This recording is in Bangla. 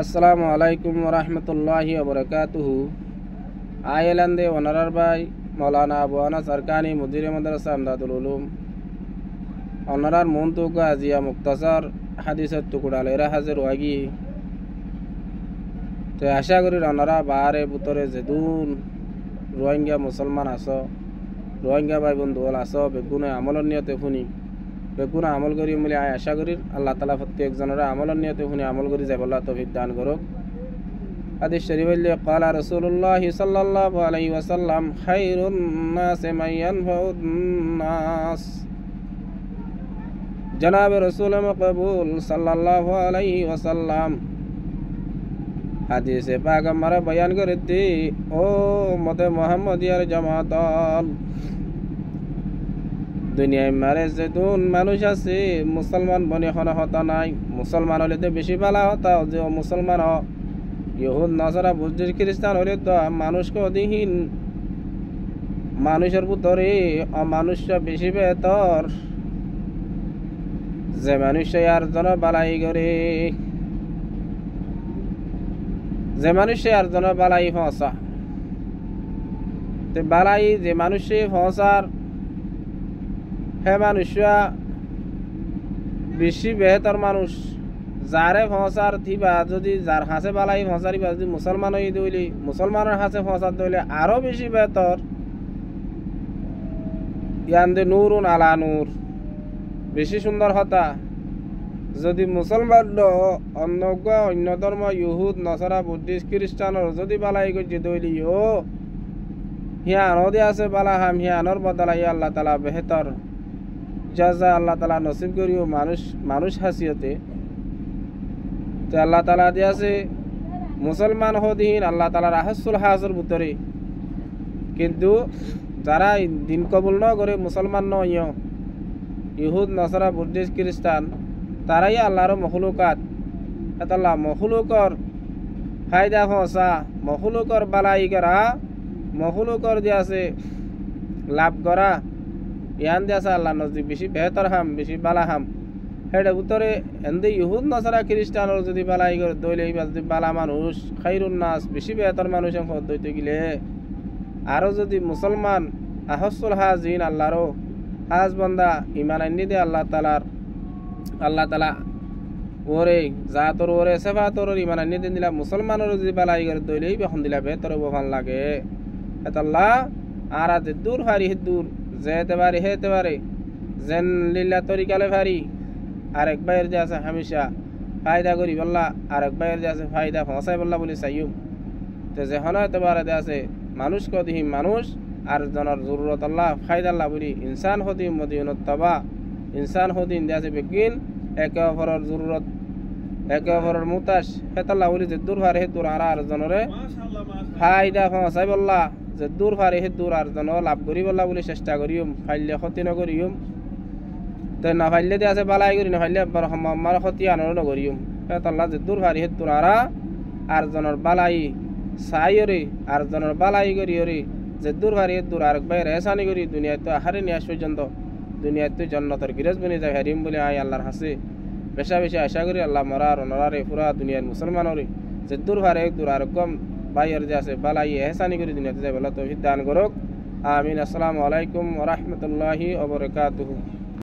আসসালামু আলাইকুম রহমতুল্লাহি ওবরাকাতুহু। আইল্যান্ডে ওনারার ভাই মৌলানা আবু আনাস আরকানি মুদিরে মাদ্রাসা আমদাদুল উলুম ওনারার মন তুকা আজিয়া মুক্তাসার হাদিসের টুকুরা লেরা হাজির ওয়াগি। তো আশা করি ওনারা বাহারে বুতরে যেদুন রোহিঙ্গা মুসলমান আস, রোহিঙ্গা ভাই বন্ধু আস, বেগুনে আমলের নিয়তে শুনি বেগুনা আমল করি বলে আশা করি আল্লাহ তালা প্রত্যেকজনের আমলের নিয়তে শুনি আমল করি যাই বল্লা তৌফিক দান করুক। হাদিস শরীফ হইলে ক্বালা রাসূলুল্লাহ সাল্লাল্লাহু আলাইহি ওয়াসাল্লাম খায়রুন নাস মান ইয়ানফাউন নাস। জনাব রাসূল মকবুল সাল্লাল্লাহু আলাইহি ওয়াসাল্লাম হাদিসে পাক আমরা বয়ান করতে ও উম্মতে মুহাম্মাদিয়ার জামাত, দুনিয়ায় মারে যেতুন মানুষ আছে মুসলমান বনে কোনো হতা নাই। মুসলমান হলে তো বেশি ভালো হতা যে মুসলমান ইহুদ নাসারা বুদ্ধিস্ট খ্রিস্টান হলে তো মানুষকে অধীন মানুষের ভিতরে অমানুষ্য বেশি বেতর। যে মানুষ আর জন বালাই করে, যে মানুষ আর জন বালাই ফসা তে বালাই যে মানুষে ফসার হে মানুষরা বেশি বেহতর মানুষ। যারে ফসার থিবা যদি যার হাসে বালাই ফসারিবা যদি মুসলমান হয়ে দইলি মুসলমানের হাসে ফসার দইলে আরো বেশি বেহতর। ইয়ান্দে নূরুন আলা নূর বেশি সুন্দর হতা। যদি মুসলমান অন্য ধর্ম ইহুদ নসরা বুদ্ধিস্ট খ্রিস্টানের যদি বালাই করছে দইলি ও হিয়ানো দিয়ে আছে বালা হাম হিয়ানোর বদলাই আল্লাহ তালা বেহতর জাযা আল্লাহ তালা নসিব করিও মানুষ হাসিয়তে। তো আল্লাহ তালা দিয়াছে মুসলমান হদিন আল্লাহ তালার আহসুল হাজর ভিতরে, কিন্তু যারা দিন কবুল ন করে মুসলমান নয় ইহুদ নসরা বুদ্ধিস্ট খ্রিস্টান তারাই আল্লাহর মখলুকাত। আল্লাহ মখলুকর ফায়দা ফসা মখলুকর বালাই করা মখলুকর দিয়াছে লাভ করা ইয়ান দিয়াছে আল্লাহ নজদিক বেশি বেহতর হাম বেশি বালা হাম। হেডে উত্তরে এন্দে ইহুদ নসারা খ্রিস্টানের যদি বালাই করে দইলে যদি বালা মানুষ খাইরুন নাস বেশি বেহতর মানুষ দইতে গেলে আরো যদি মুসলমান আহসুল হাজিন আল্লাহরও হাজ বন্দা ইমান আনি দে আল্লাহ তালা ওরে যা তোর ওরে সেবা তোর ইমান আনি দিন দিলা মুসলমানের যদি বালাই করে দইলেই বেখন দিলা বেহতর ভাল লাগে। এতাল্লাহ আর যে দূর হারি হে দূর যেতে পারে হেতে পারে যেন লীলা তরিকালে ভারি আরেক বাইর যে আছে হামেশা ফায়দা করি বললা আরেক বাইর যে আছে ফায়দা ফসাই বললা বলে চাইম। তো যে হতে পারে আছে মানুষ কদিহিম মানুষ আর জনের জরুরত আল্লাহ ফায়দা আল্লাহ বলি ইনসান হদিম মদিনত তবা ইনসান হদিন যে আছে বেগিন একে অপরের জরুরত একে অপরের মুতাস হেতাল্লাহ বলি যে দূর হারে হে দূর আর জনরে ফায়দা ফসাই বললা যে দূর ফারে হে দূর আর জন লাভ করি বললা বলে চেষ্টা করিম ফাইলে ক্ষতি নকরিম। তো না ফাইলে দিয়ে আছে বালাই করি না ফাইলে আমার ক্ষতি আনন্দ নকরিম। আল্লাহ যে দূর ফারি হে দূর আর জনের বালাই চাই রে আর জনের বালাই করি রে যে দূর ফারি হে দূর আর বাইরে এসানি করি দুনিয়ায় তো হারে নিয়ে পর্যন্ত দুনিয়ায় তো জন্নতর গিরাজ বনে যায় হারিম বলে আই আল্লাহর হাসে বেশা বেশি আশা করি আল্লাহ মরার নরারে পুরা দুনিয়ার মুসলমানরে যে দূর ফারে দূর আর কম বাইর যে আছে বালাই এহসানি করে দুনিয়াতে যাই বলা তৌফিক দান করুক। আমিন। আসসালামু আলাইকুম ওয়া রাহমাতুল্লাহি ওয়া বারাকাতুহু।